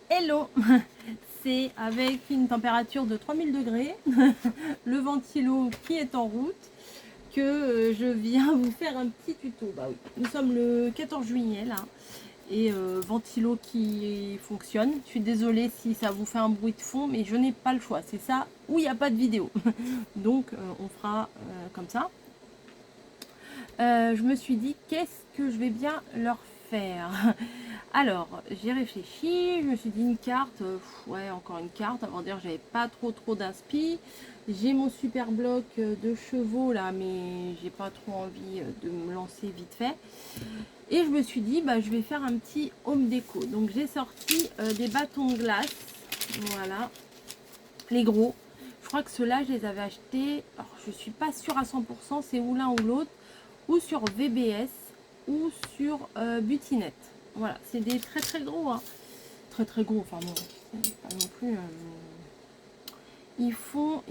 Hello. C'est avec une température de 3000 degrés, le ventilo qui est en route, que je viens vous faire un petit tuto. Bah oui, nous sommes le 14 juillet là, et ventilo qui fonctionne. Je suis désolée si ça vous fait un bruit de fond, mais je n'ai pas le choix. C'est ça ou il n'y a pas de vidéo. Donc on fera comme ça. Je me suis dit, qu'est-ce que je vais bien leur faire? Alors, j'ai réfléchi, je me suis dit une carte, ouais, encore une carte, avant dire j'avais pas trop d'inspi. J'ai mon super bloc de chevaux là, mais j'ai pas trop envie de me lancer vite fait. Et je me suis dit, bah, je vais faire un petit home déco. Donc j'ai sorti des bâtons de glace, voilà, les gros. Je crois que ceux-là, je les avais achetés, alors je suis pas sûre à 100%, c'est ou l'un ou l'autre, ou sur VBS, ou sur Butinette. Voilà, c'est des très gros, hein. Très gros, enfin bon, c'est pas non plus. Ils font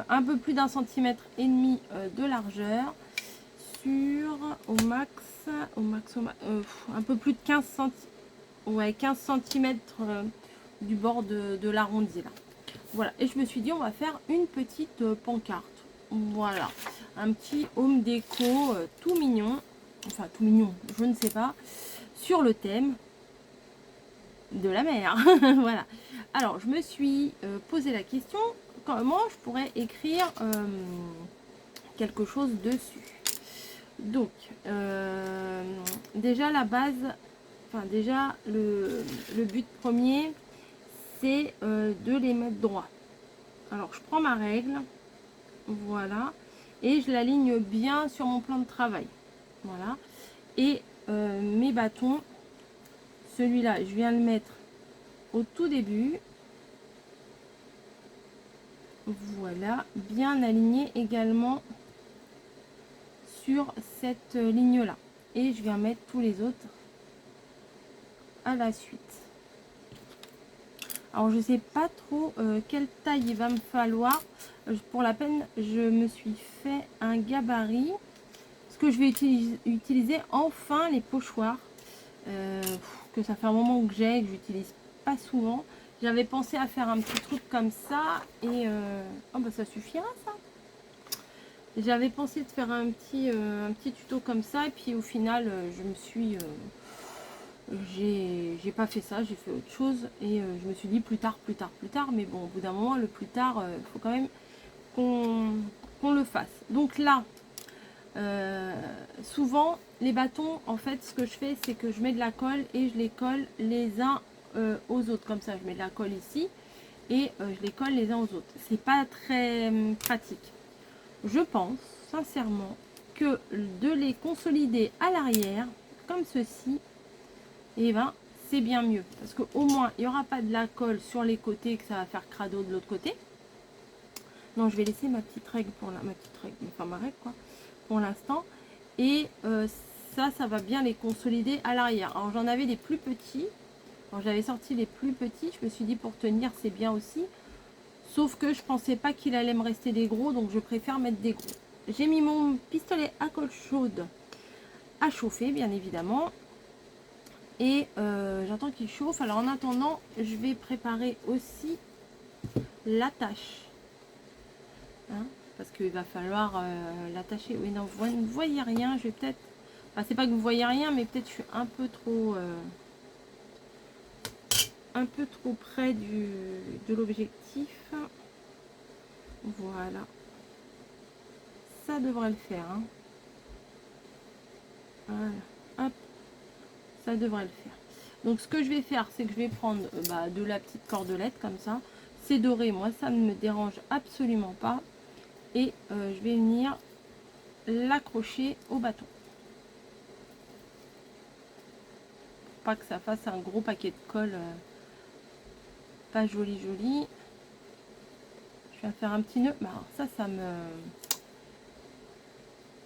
un peu plus d'un centimètre et demi de largeur sur un peu plus de 15 cm, ouais, 15 cm du bord de l'arrondi là. Voilà, et je me suis dit on va faire une petite pancarte. Voilà, un petit home déco tout mignon, enfin tout mignon, je ne sais pas, sur le thème de la mer. Voilà. Alors, je me suis posé la question, comment je pourrais écrire quelque chose dessus. Donc, déjà la base, enfin déjà le but premier, c'est de les mettre droit. Alors, je prends ma règle, voilà, et je l'aligne bien sur mon plan de travail. Voilà. Et mes bâtons, celui-là, je viens le mettre au tout début. Voilà, bien aligné également sur cette ligne là. Et je viens mettre tous les autres à la suite. Alors je sais pas trop quelle taille il va me falloir. Pour la peine, je me suis fait un gabarit. Parce que je vais utiliser enfin les pochoirs. Que ça fait un moment que j'utilise pas souvent. J'avais pensé à faire un petit truc comme ça. Et oh bah ça suffira ça. J'avais pensé de faire un petit tuto comme ça. Et puis au final, je me suis... j'ai pas fait ça, j'ai fait autre chose et je me suis dit plus tard. Mais bon, au bout d'un moment, le plus tard, il faut quand même qu'on le fasse. Donc là, souvent, les bâtons, en fait, ce que je fais, c'est que je mets de la colle et je les colle les uns aux autres. Comme ça, je mets de la colle ici et je les colle les uns aux autres. C'est pas très pratique. Je pense, sincèrement, que de les consolider à l'arrière, comme ceci, et ben c'est bien mieux parce qu'au moins il n'y aura pas de la colle sur les côtés que ça va faire crado de l'autre côté. Non, je vais laisser ma petite règle pour ma petite règle, enfin ma règle quoi, pour l'instant. Et ça va bien les consolider à l'arrière. Alors j'en avais des plus petits. Alors j'avais sorti les plus petits. Je me suis dit pour tenir c'est bien aussi. Sauf que je pensais pas qu'il allait me rester des gros, donc je préfère mettre des gros. J'ai mis mon pistolet à colle chaude à chauffer, bien évidemment. Et j'attends qu'il chauffe. Alors en attendant, je vais préparer aussi l'attache. Hein, parce qu'il va falloir l'attacher. Oui, non, vous ne voyez rien. Je vais peut-être... Enfin, c'est pas que vous voyez rien, mais peut-être je suis un peu trop près de l'objectif. Voilà. Ça devrait le faire. Hein. Voilà. Hop. Ça devrait le faire. Donc ce que je vais faire, c'est que je vais prendre de la petite cordelette comme ça. C'est doré, moi ça ne me dérange absolument pas. Et je vais venir l'accrocher au bâton. Pour pas que ça fasse un gros paquet de colle. Pas joli. Je vais faire un petit nœud. Bah, alors ça me...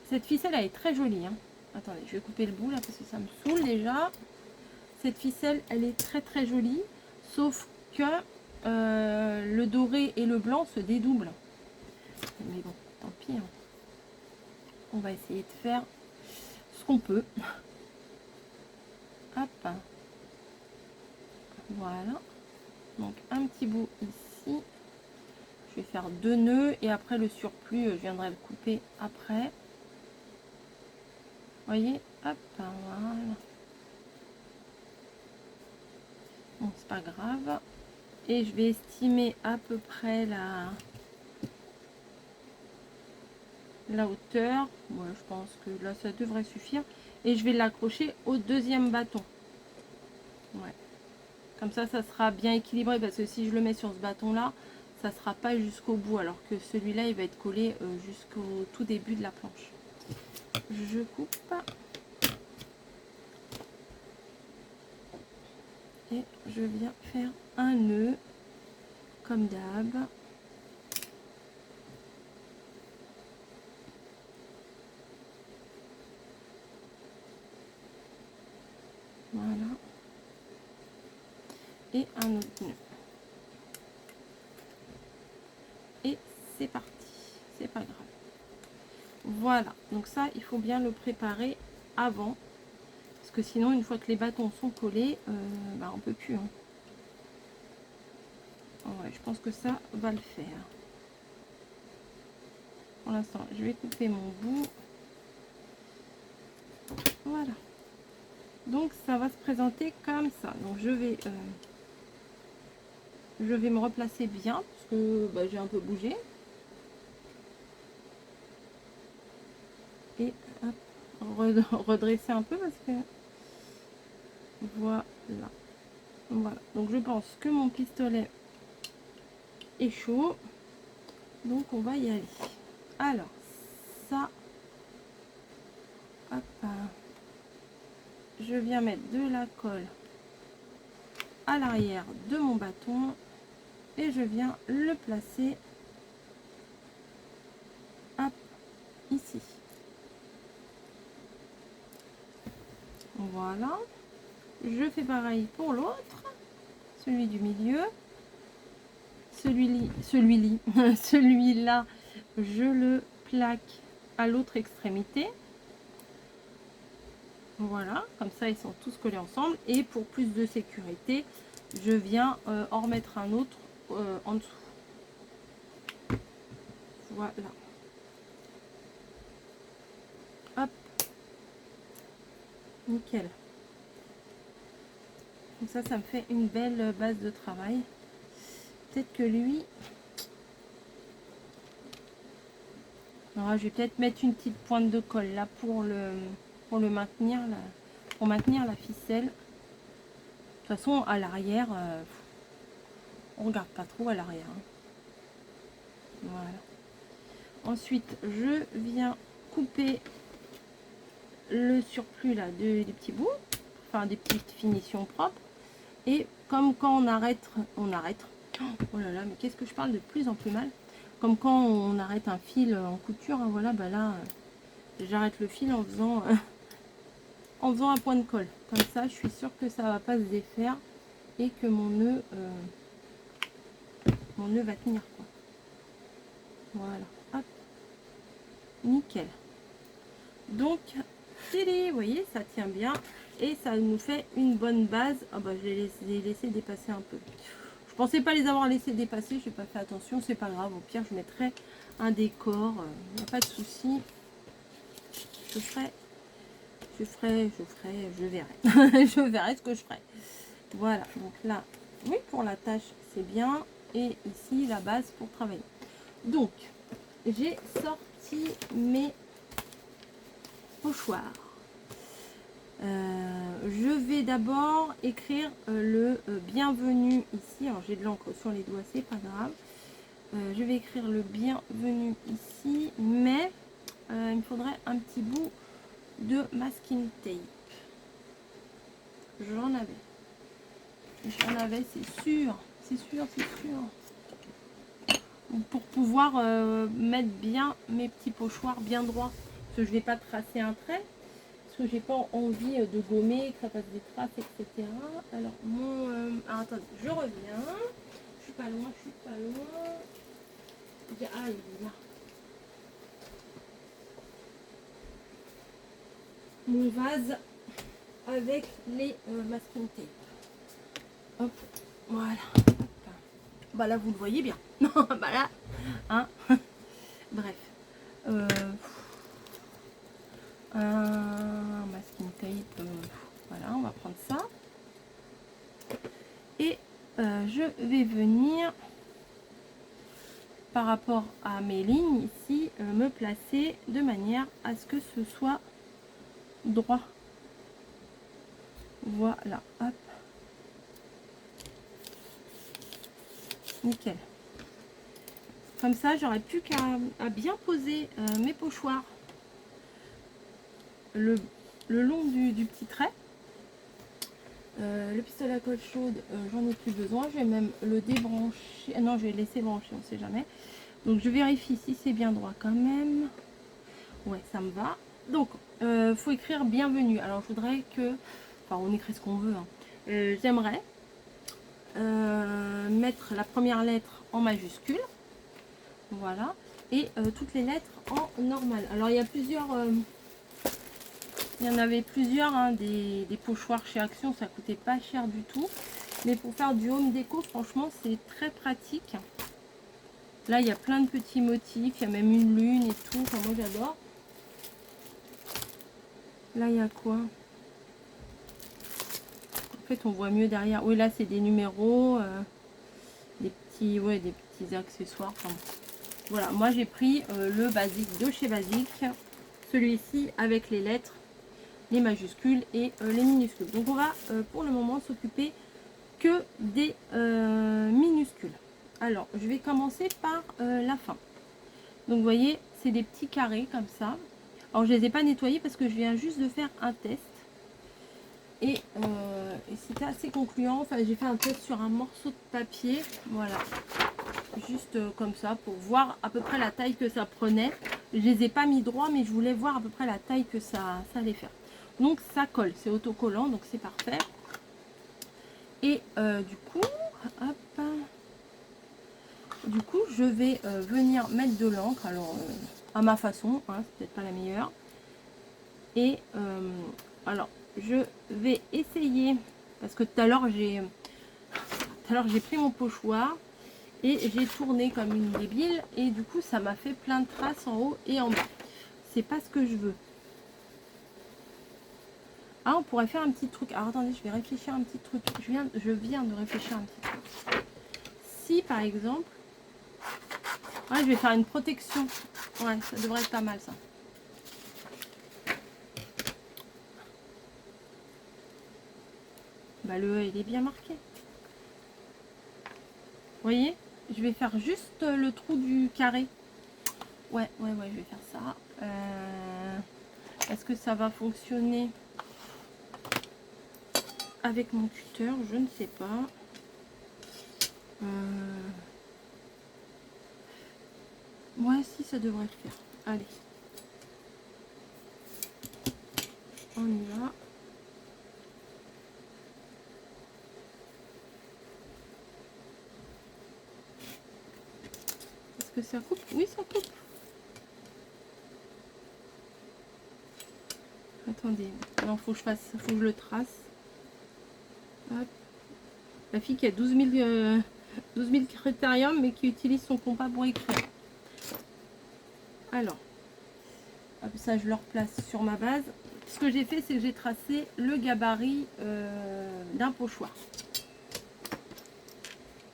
Cette ficelle elle est très jolie. Hein. Attendez, je vais couper le bout là parce que ça me saoule déjà. Cette ficelle elle est très jolie. Sauf que le doré et le blanc se dédoublent. Mais bon, tant pis. Hein. On va essayer de faire ce qu'on peut. Hop. Voilà. Donc un petit bout ici. Je vais faire 2 nœuds et après le surplus, je viendrai le couper après. Vous voyez, hop, voilà. Bon, c'est pas grave. Et je vais estimer à peu près la hauteur. Ouais, je pense que là, ça devrait suffire. Et je vais l'accrocher au deuxième bâton. Ouais. Comme ça sera bien équilibré parce que si je le mets sur ce bâton-là, ça sera pas jusqu'au bout. Alors que celui-là, il va être collé jusqu'au tout début de la planche. Je coupe. Et je viens faire un nœud comme d'hab. Voilà. Et un autre nœud. Et c'est parti. C'est pas grave. Voilà. Donc ça, il faut bien le préparer avant. Parce que sinon, une fois que les bâtons sont collés, bah, on peut plus. Hein. Ouais, je pense que ça va le faire. Pour l'instant, je vais couper mon bout. Voilà. Donc ça va se présenter comme ça. Donc je vais me replacer bien parce que bah, j'ai un peu bougé. Et hop, redresser un peu parce que voilà. Voilà. Donc je pense que mon pistolet est chaud. Donc on va y aller. Alors ça, hop, je viens mettre de la colle à l'arrière de mon bâton et je viens le placer hop, ici. Voilà. Je fais pareil pour l'autre, celui du milieu. Celui-là, je le plaque à l'autre extrémité. Voilà, comme ça ils sont tous collés ensemble. Et pour plus de sécurité, je viens en remettre un autre en dessous. Voilà. Hop. Nickel. Donc ça me fait une belle base de travail. Peut-être que lui... Alors, je vais peut-être mettre une petite pointe de colle là pour le maintenir, là, pour maintenir la ficelle. De toute façon, à l'arrière, on regarde pas trop à l'arrière. Hein. Voilà. Ensuite, je viens couper le surplus là des petits bouts, enfin des petites finitions propres. Et comme quand on arrête. Oh là là, mais qu'est-ce que je parle de plus en plus mal. Comme quand on arrête un fil en couture, hein, voilà, bah là, j'arrête le fil en faisant, en faisant un point de colle. Comme ça, je suis sûre que ça va pas se défaire et que mon nœud va tenir quoi. Voilà, hop, nickel. Donc, vous voyez, ça tient bien et ça nous fait une bonne base. Ah bah, je les ai laissés dépasser un peu. Je pensais pas les avoir laissés dépasser, j'ai pas fait attention, c'est pas grave. Au pire, je mettrai un décor, il n'y a pas de souci. Je verrai. Je verrai ce que je ferai. Voilà, donc là, oui, pour la tâche, c'est bien. Et ici, la base pour travailler. Donc, j'ai sorti mes pochoirs. Je vais d'abord écrire le bienvenue ici. Alors, j'ai de l'encre sur les doigts, c'est pas grave. Je vais écrire le bienvenue ici, mais il me faudrait un petit bout de masking tape. J'en avais, c'est sûr, pour pouvoir mettre bien mes petits pochoirs bien droits, parce que je vais pas tracer un trait, parce que j'ai pas envie de gommer, que ça fasse des traces, etc. Alors alors, attendez, je reviens, je suis pas loin. Ah, il est là. Mon vase avec les masking tape. Hop, voilà. Bah là, vous le voyez bien. Non, bah là, hein. Bref. Un masking tape. Voilà, on va prendre ça. Et je vais venir, par rapport à mes lignes ici, me placer de manière à ce que ce soit droit. Voilà, hop. Nickel. Comme ça, j'aurais plus qu'à bien poser mes pochoirs le long du petit trait. Le pistolet à colle chaude, j'en ai plus besoin. Je vais même le débrancher. Non, je vais le laisser brancher, on ne sait jamais. Donc, je vérifie si c'est bien droit quand même. Ouais, ça me va. Donc, faut écrire bienvenue. Alors, je voudrais que... Enfin, on écrit ce qu'on veut. Hein. J'aimerais mettre la première lettre en majuscule. Voilà. Et toutes les lettres en normal. Alors, il y a plusieurs... il y en avait plusieurs, hein, des pochoirs chez Action, ça coûtait pas cher du tout. Mais pour faire du home déco, franchement, c'est très pratique. Là, il y a plein de petits motifs, il y a même une lune et tout. Enfin, moi, j'adore. Là, il y a quoi? En fait, on voit mieux derrière. Oui, là, c'est des numéros, des petits accessoires. Enfin, voilà, moi, j'ai pris le basique de chez Basique. Celui-ci avec les lettres, les majuscules et les minuscules. Donc, on va pour le moment s'occuper que des minuscules. Alors, je vais commencer par la fin. Donc, vous voyez, c'est des petits carrés comme ça. Alors, je les ai pas nettoyés parce que je viens juste de faire un test. Et c'était assez concluant. Enfin, j'ai fait un test sur un morceau de papier. Voilà. Juste comme ça pour voir à peu près la taille que ça prenait. Je les ai pas mis droit, mais je voulais voir à peu près la taille que ça allait faire. Donc, ça colle. C'est autocollant, donc c'est parfait. Et du coup, hop, je vais venir mettre de l'encre, alors à ma façon, hein, c'est peut-être pas la meilleure. Et alors, je vais essayer, parce que tout à l'heure j'ai pris mon pochoir et j'ai tourné comme une débile et du coup ça m'a fait plein de traces en haut et en bas. C'est pas ce que je veux. Ah, on pourrait faire un petit truc. Alors attendez, je vais réfléchir un petit truc. Je viens de réfléchir un petit truc. Si par exemple, ouais, je vais faire une protection. Ouais, ça devrait être pas mal ça. Bah, le E, il est bien marqué. Vous voyez, je vais faire juste le trou du carré. Ouais, je vais faire ça. Est-ce que ça va fonctionner avec mon tuteur? Je ne sais pas. Ouais, si, ça devrait le faire. Allez. On y va. Est-ce que ça coupe? Oui, ça coupe. Attendez. Non, faut que je le trace. Hop. La fille qui a 12 000 critériums, mais qui utilise son compas pour écrire. Alors, hop, ça, je le replace sur ma base. Ce que j'ai fait, c'est que j'ai tracé le gabarit d'un pochoir.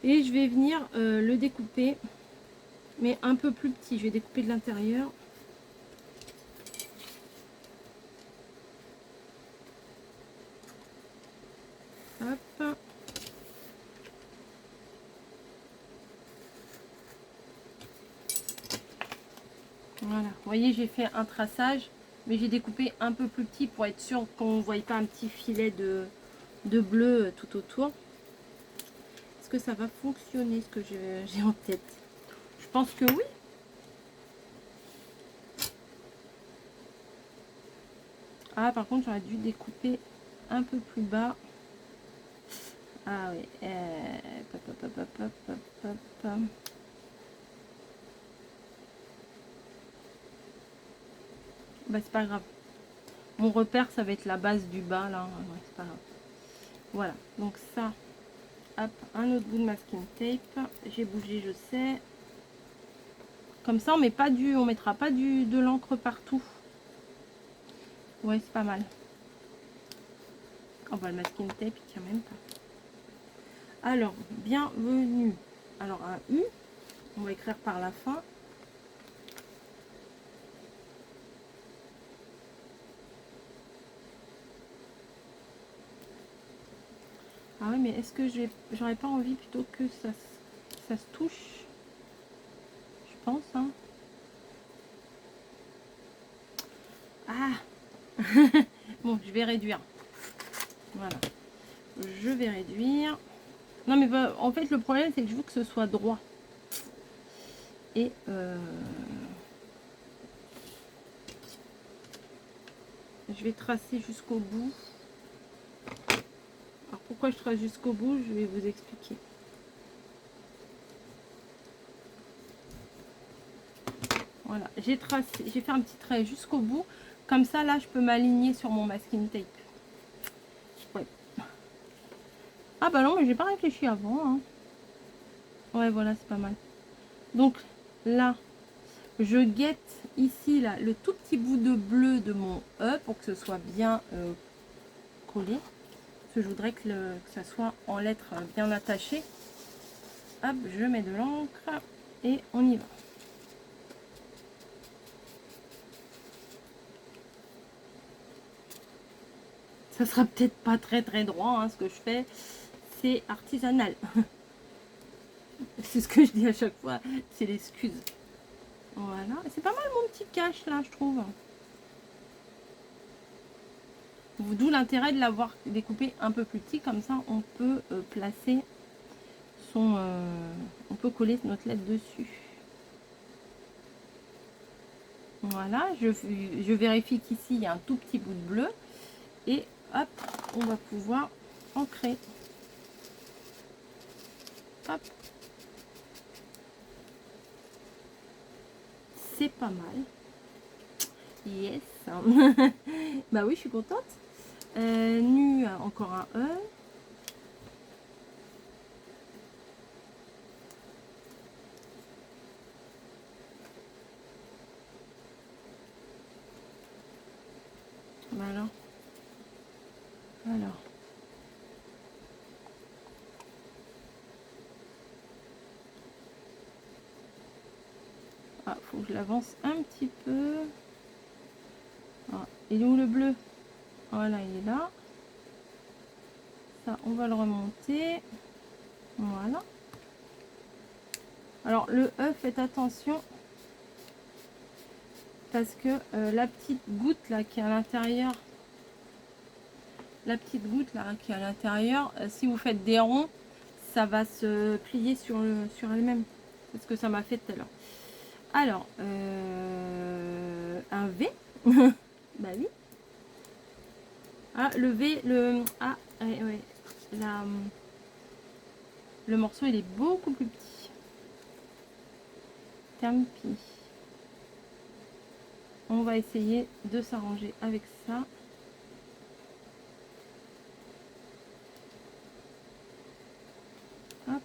Et je vais venir le découper, mais un peu plus petit. Je vais découper de l'intérieur. Hop. Voilà. Vous voyez, j'ai fait un traçage, mais j'ai découpé un peu plus petit pour être sûr qu'on ne voie pas un petit filet de bleu tout autour. Est-ce que ça va fonctionner, ce que j'ai en tête? Je pense que oui. Ah, par contre, j'aurais dû découper un peu plus bas. Ah oui. Bah, c'est pas grave. Mon repère, ça va être la base du bas, là. Ouais, c'est pas grave. Voilà. Donc ça, Hop, un autre bout de masking tape. J'ai bougé, je sais. Comme ça, on mettra pas de l'encre partout. Ouais, c'est pas mal. Oh bah le masking tape, il tient même pas. Alors, bienvenue. Alors, un U, on va écrire par la fin. Ah oui, mais est-ce que j'aurais pas envie plutôt que ça se touche? Je pense, hein. Ah bon, je vais réduire. Voilà. Je vais réduire. Non, mais bah, en fait, le problème, c'est que je veux que ce soit droit. Et je vais tracer jusqu'au bout. Alors, pourquoi je trace jusqu'au bout? Je vais vous expliquer. Voilà, j'ai fait un petit trait jusqu'au bout. Comme ça, là, je peux m'aligner sur mon masking tape. Ouais. Ah bah non, mais j'ai pas réfléchi avant. Hein. Ouais, voilà, c'est pas mal. Donc là, je guette ici, là, le tout petit bout de bleu de mon E pour que ce soit bien collé. Parce que je voudrais que ça soit en lettres bien attaché. Hop, je mets de l'encre et on y va. Ça sera peut-être pas très droit, hein, ce que je fais. C'est artisanal. C'est ce que je dis à chaque fois. C'est l'excuse. Voilà. C'est pas mal mon petit cache là, je trouve. D'où l'intérêt de l'avoir découpé un peu plus petit. Comme ça, on peut placer son... on peut coller notre lettre dessus. Voilà. Je vérifie qu'ici, il y a un tout petit bout de bleu. Et hop, on va pouvoir ancrer. Hop. C'est pas mal. Yes. Bah oui, je suis contente. Nu, encore un E. Voilà. Alors. Ah, faut que je l'avance un petit peu. Ah, il est où le bleu? Voilà, il est là. Ça, on va le remonter. Voilà. Alors, le E, faites attention. Parce que la petite goutte là qui est à l'intérieur, si vous faites des ronds, ça va se plier sur elle-même. C'est ce que ça m'a fait tout à l'heure. Alors, un V. Bah oui. Ah, le V, ah, ouais. Le morceau, il est beaucoup plus petit. Tant pis. On va essayer de s'arranger avec ça. Hop.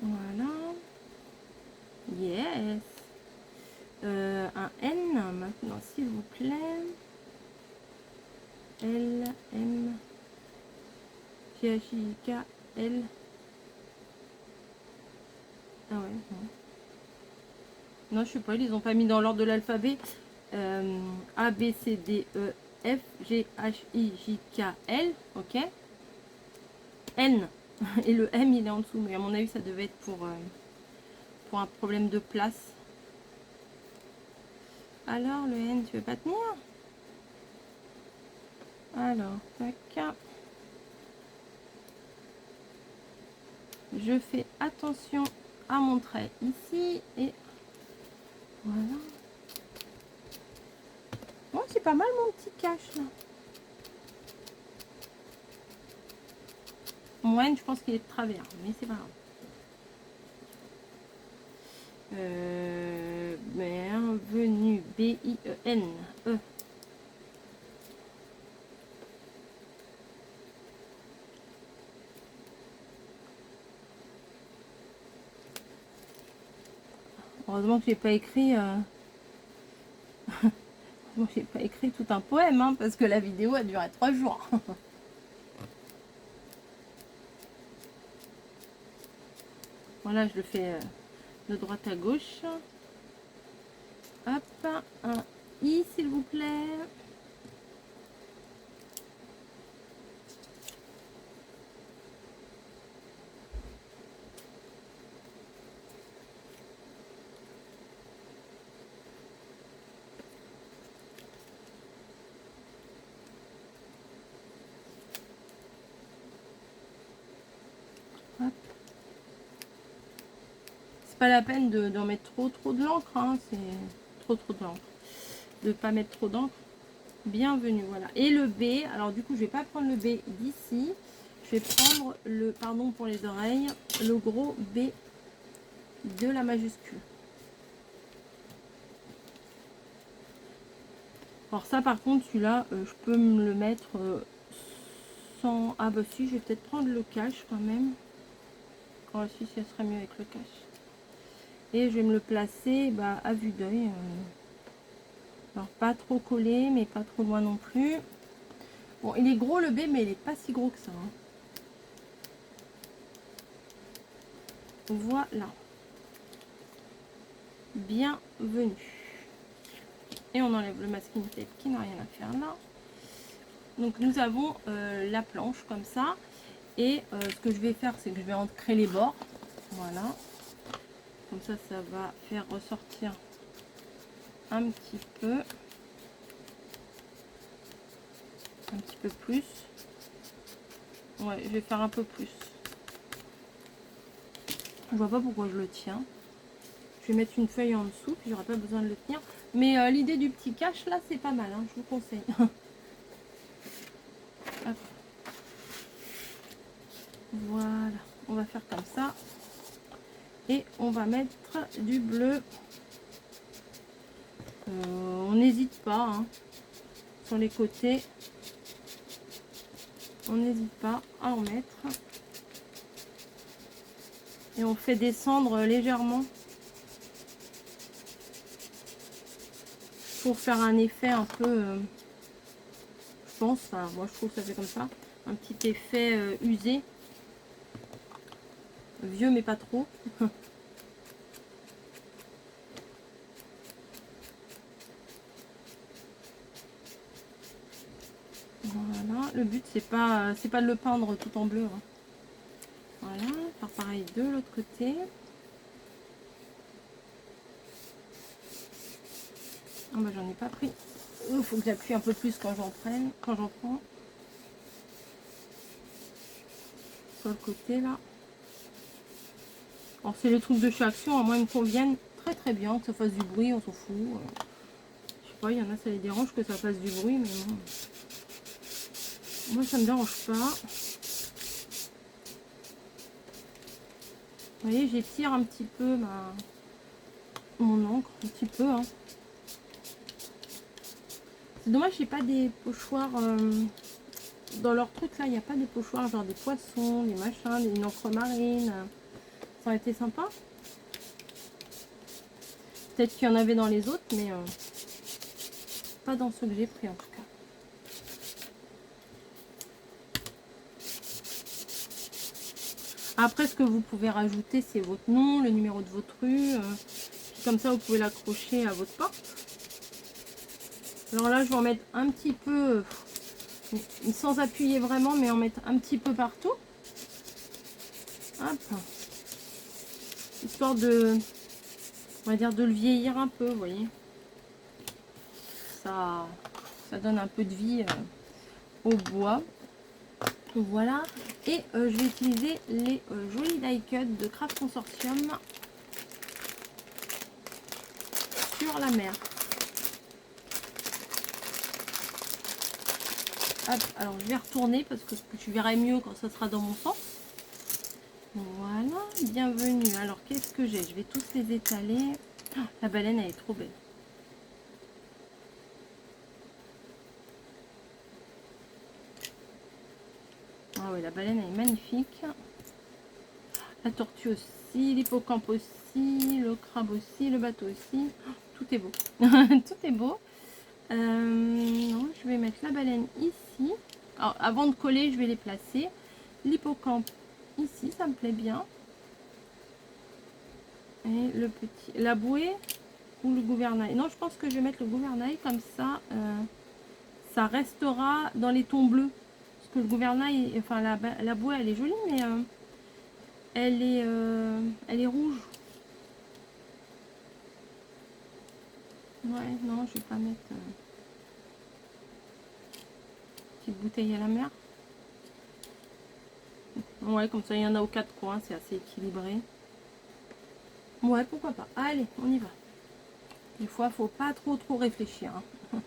Voilà. Yes. Un N maintenant, s'il vous plaît. L, M, G, H, I, K, L. Ah ouais, non. Non, je sais pas, ils ont pas mis dans l'ordre de l'alphabet. A, B, C, D, E, F, G, H, I, J, K, L. Ok. N. Et le M, il est en dessous. Mais à mon avis, ça devait être pour un problème de place. Alors, le N, tu veux pas tenir? Alors, tac. Je fais attention à mon trait ici. Et voilà. Bon, c'est pas mal mon petit cache là. Mon N, je pense qu'il est de travers, mais c'est pas grave. bienvenue, B-I-E-N-E. Heureusement que j'ai pas écrit heureusement que j'ai pas écrit tout un poème, hein, parce que la vidéo a duré 3 jours. Voilà, je le fais de droite à gauche. Hop, un I s'il vous plaît. Hop. C'est pas la peine d'en mettre trop de l'encre, hein, c'est trop de l'encre. De pas mettre trop d'encre. Bienvenue, voilà. Et le B, alors du coup je vais pas prendre le B d'ici, je vais prendre le, pardon pour les oreilles, le gros B de la majuscule. Alors ça par contre celui-là je peux me le mettre sans, ah bah si, je vais peut-être prendre le cache quand même. Oh si, ça serait mieux avec le cache. Et je vais me le placer à vue d'œil. Alors pas trop collé mais pas trop loin non plus. Bon, il est gros le B mais il est pas si gros que ça, hein. Voilà. Bienvenue. Et on enlève le masking tape qui n'a rien à faire là. Donc nous avons la planche comme ça. Et ce que je vais faire, c'est que je vais ancrer les bords. Voilà. Comme ça, ça va faire ressortir un petit peu. Un petit peu plus. Ouais, je vais faire un peu plus. Je vois pas pourquoi je le tiens. Je vais mettre une feuille en dessous, puis j'aurai pas besoin de le tenir. Mais l'idée du petit cache là, c'est pas mal, hein, je vous conseille. Hop. Voilà, on va faire comme ça. Et on va mettre du bleu. On n'hésite pas, hein, sur les côtés. On n'hésite pas à en mettre. Et on fait descendre légèrement. Pour faire un effet un peu, je pense, enfin, moi je trouve que ça fait comme ça, un petit effet usé, vieux mais pas trop. Voilà, le but c'est pas de le peindre tout en bleu, hein. Voilà, faire pareil de l'autre côté. Ah bah j'en ai pas pris. Il faut que j'appuie un peu plus quand j'en prends. Sur le côté là. Alors c'est les trucs de chez Action, moi ils me conviennent très bien, que ça fasse du bruit, on s'en fout. Je sais pas, il y en a ça les dérange que ça fasse du bruit, mais bon. Moi ça me dérange pas. Vous voyez, j'étire un petit peu mon encre, un petit peu, hein. C'est dommage, j'ai pas des pochoirs dans leur truc là, il n'y a pas des pochoirs genre des poissons, des machins, une encre marine. Ça aurait été sympa. Peut-être qu'il y en avait dans les autres, mais pas dans ceux que j'ai pris en tout cas. Après, ce que vous pouvez rajouter, c'est votre nom, le numéro de votre rue. Comme ça, vous pouvez l'accrocher à votre porte. Alors là, je vais en mettre un petit peu, sans appuyer vraiment, mais en mettre un petit peu partout. Hop. Histoire de, on va dire, de le vieillir un peu, vous voyez. Ça donne un peu de vie au bois. Voilà. Et je vais utiliser les jolis die cut de Craft Consortium sur la mer. Hop, alors je vais retourner parce que tu verras mieux quand ça sera dans mon sens. Voilà, bienvenue. Alors qu'est-ce que j'ai? Je vais tous les étaler. La baleine, elle est trop belle. Ah oui, la baleine, elle est magnifique. La tortue aussi, l'hippocampe aussi, le crabe aussi, le bateau aussi. Tout est beau. Tout est beau. Non, je vais mettre la baleine ici. Alors, avant de coller, je vais les placer. L'hippocampe ici, ça me plaît bien. Et le petit, la bouée ou le gouvernail. Non, je pense que je vais mettre le gouvernail comme ça. Ça restera dans les tons bleus. Parce que le gouvernail, enfin la bouée, elle est jolie, mais elle est rouge. Ouais, non, je vais pas mettre petite bouteille à la mer. Ouais, comme ça, il y en a aux quatre coins, c'est assez équilibré. Ouais, pourquoi pas. Allez, on y va. Des fois, faut pas trop réfléchir. Hein.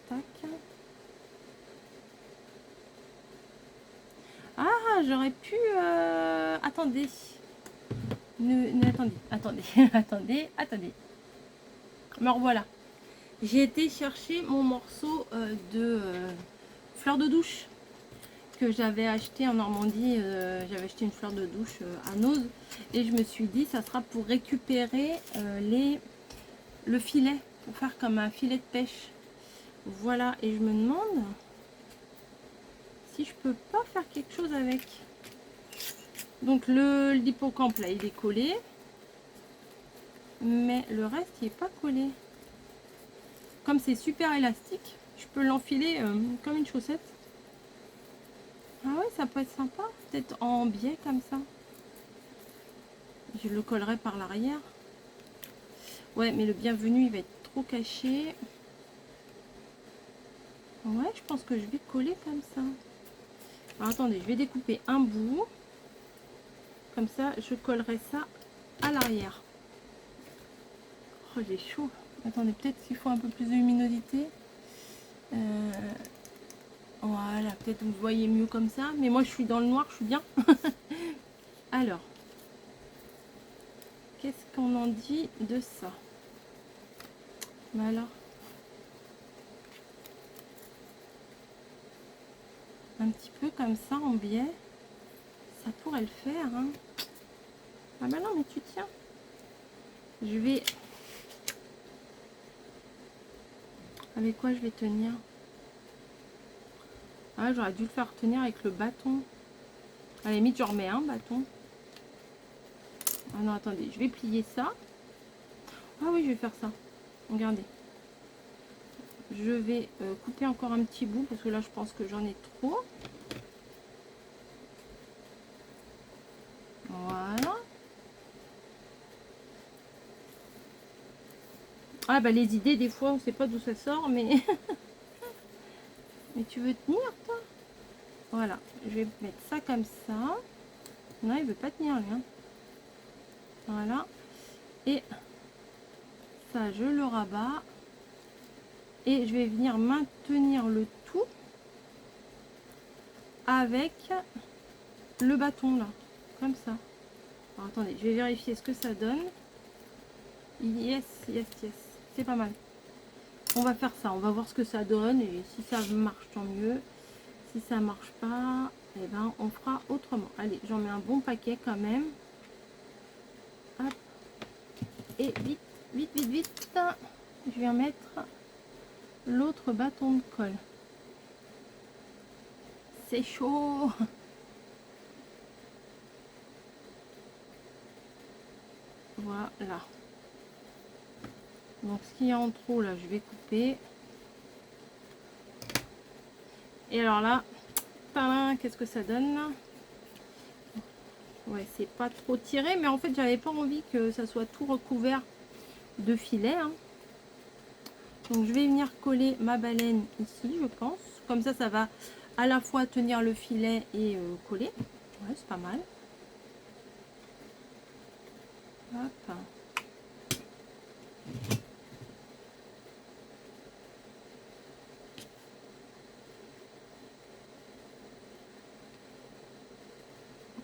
Tac. Ah, j'aurais pu... Attendez. Attendez. Attendez. Me revoilà. J'ai été chercher mon morceau de fleur de douche que j'avais acheté en Normandie. J'avais acheté une fleur de douche à Nose. Et je me suis dit, ça sera pour récupérer le filet. Pour faire comme un filet de pêche. Voilà. Et je me demande si je peux pas faire quelque chose avec. Donc l'hippocampe là, il est collé. Mais le reste, il n'est pas collé. Comme c'est super élastique, je peux l'enfiler comme une chaussette. Ah ouais, ça peut être sympa. Peut-être en biais comme ça. Je le collerai par l'arrière. Ouais, mais le bienvenu, il va être trop caché. Ouais, je pense que je vais coller comme ça. Alors, attendez, je vais découper un bout. Comme ça, je collerai ça à l'arrière. Oh, il est chaud. Attendez, peut-être qu'il faut un peu plus de luminosité. Voilà, peut-être vous voyez mieux comme ça. Mais moi, je suis dans le noir, je suis bien. Alors, qu'est-ce qu'on en dit de ça? Alors, un petit peu comme ça en biais, ça pourrait le faire. Hein. Ah bah non, mais tu tiens. Je vais... Avec quoi je vais tenir? Ah, j'aurais dû le faire tenir avec le bâton. À la limite, je remets un bâton. Ah non, attendez, je vais plier ça. Ah oui, je vais faire ça. Regardez. Je vais couper encore un petit bout parce que là, je pense que j'en ai trop. Voilà. Ah bah les idées, des fois, on sait pas d'où ça sort, mais... mais tu veux tenir, toi? Voilà. Je vais mettre ça comme ça. Non, il veut pas tenir, lui. Hein. Voilà. Et ça, je le rabats. Et je vais venir maintenir le tout avec le bâton là, comme ça. Alors, attendez, je vais vérifier ce que ça donne. Yes, yes, yes, c'est pas mal. On va faire ça, on va voir ce que ça donne et si ça marche tant mieux. Si ça marche pas, eh ben on fera autrement. Allez, j'en mets un bon paquet quand même. Hop. Et vite, vite, vite, vite, je vais mettre l'autre bâton de colle. C'est chaud. Voilà. Donc ce qu'il y a en trop là, je vais couper. Et alors là, qu'est-ce que ça donne là? Ouais, c'est pas trop tiré, mais en fait, j'avais pas envie que ça soit tout recouvert de filets. Hein. Donc je vais venir coller ma baleine ici, je pense. Comme ça va à la fois tenir le filet et coller. Ouais, c'est pas mal. Hop.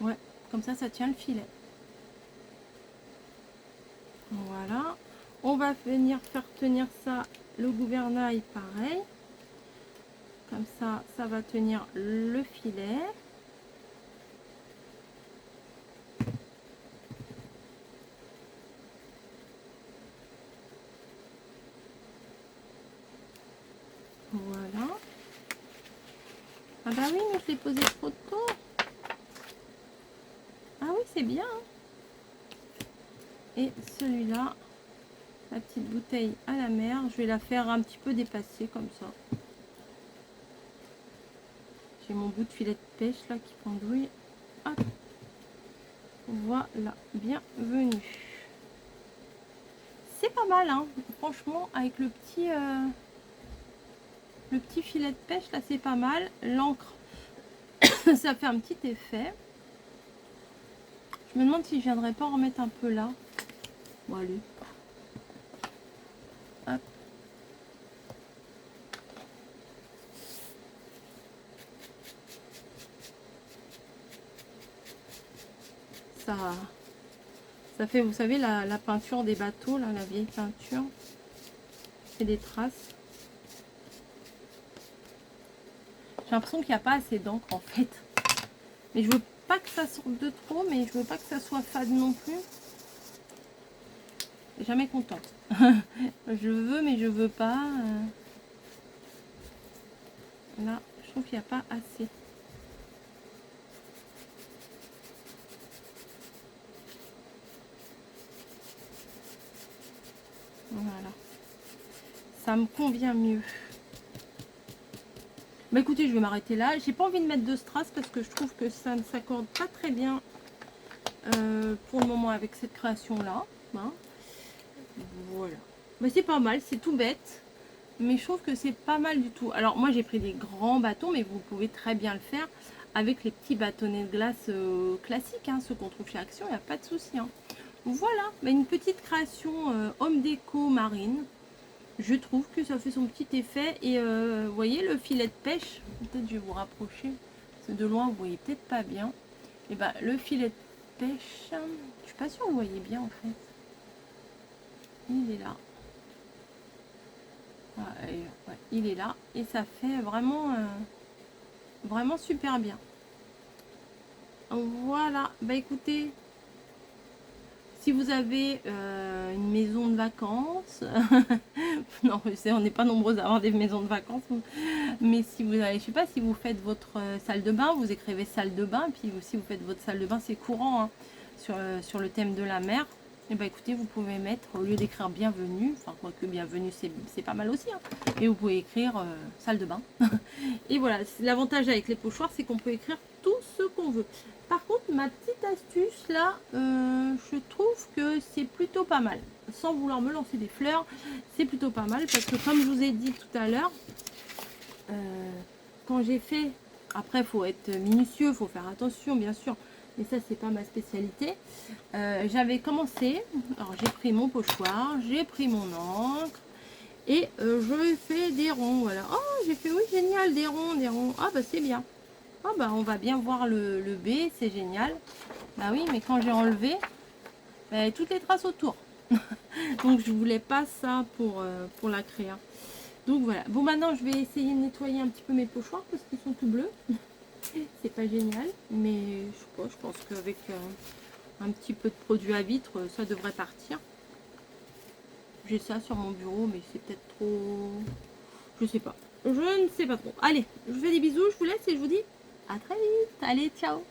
Ouais, comme ça tient le filet. va venir faire tenir ça, le gouvernail pareil. Comme ça, ça va tenir le filet. Voilà. Ah bah oui, mais je l'ai posé trop tôt. Ah oui, c'est bien. Et celui-là, la petite bouteille à la mer, je vais la faire un petit peu dépasser comme ça. J'ai mon bout de filet de pêche là qui pendouille. Hop. Voilà, bienvenue. C'est pas mal, hein. Franchement, avec le petit filet de pêche là, c'est pas mal. L'encre, ça fait un petit effet. Je me demande si je viendrais pas en remettre un peu là. Bon, allez. Hop. Ça fait, vous savez, la peinture des bateaux, là, la vieille peinture. C'est des traces. J'ai l'impression qu'il n'y a pas assez d'encre, en fait. Mais je veux pas que ça sorte de trop, mais je veux pas que ça soit fade non plus. Jamais contente. Je veux, mais je veux pas. Là, je trouve qu'il n'y a pas assez. Voilà. Ça me convient mieux. Bah écoutez, je vais m'arrêter là. J'ai pas envie de mettre de strass parce que je trouve que ça ne s'accorde pas très bien pour le moment avec cette création là. Hein. Voilà. Bah c'est pas mal, c'est tout bête. Mais je trouve que c'est pas mal du tout. Alors moi j'ai pris des grands bâtons, mais vous pouvez très bien le faire avec les petits bâtonnets de glace classiques, hein, ceux qu'on trouve chez Action, il n'y a pas de souci. Hein. Voilà, bah, une petite création homme déco marine. Je trouve que ça fait son petit effet. Et vous voyez le filet de pêche, peut-être je vais vous rapprocher, parce que de loin vous voyez peut-être pas bien. Et bah le filet de pêche, je suis pas sûre que vous voyez bien en fait. Il est là. Ouais, il est là et ça fait vraiment vraiment super bien. Voilà, bah écoutez, si vous avez une maison de vacances, non je sais on n'est pas nombreux à avoir des maisons de vacances, mais si vous avez, je sais pas, si vous faites votre salle de bain, vous écrivez salle de bain, puis si vous faites votre salle de bain, c'est courant hein, sur le thème de la mer. Et bah écoutez, vous pouvez mettre, au lieu d'écrire bienvenue, enfin quoique bienvenue c'est pas mal aussi, hein, et vous pouvez écrire salle de bain. Et voilà, l'avantage avec les pochoirs, c'est qu'on peut écrire tout ce qu'on veut. Par contre, ma petite astuce là, je trouve que c'est plutôt pas mal. Sans vouloir me lancer des fleurs, c'est plutôt pas mal parce que comme je vous ai dit tout à l'heure, quand j'ai fait, après il faut être minutieux, il faut faire attention bien sûr, mais ça c'est pas ma spécialité. J'avais commencé, alors j'ai pris mon pochoir, j'ai pris mon encre et je fais des ronds, voilà. Oh j'ai fait oui génial, des ronds, ah bah c'est bien. Ah bah on va bien voir le B, c'est génial. Bah oui, mais quand j'ai enlevé, bah, toutes les traces autour. Donc je voulais pas ça pour la créa. Donc voilà. Bon maintenant je vais essayer de nettoyer un petit peu mes pochoirs parce qu'ils sont tout bleus. C'est pas génial, mais je sais pas, je pense qu'avec un petit peu de produit à vitre, ça devrait partir. J'ai ça sur mon bureau, mais c'est peut-être trop... Je sais pas. Je ne sais pas trop. Allez, je vous fais des bisous, je vous laisse et je vous dis à très vite. Allez, ciao.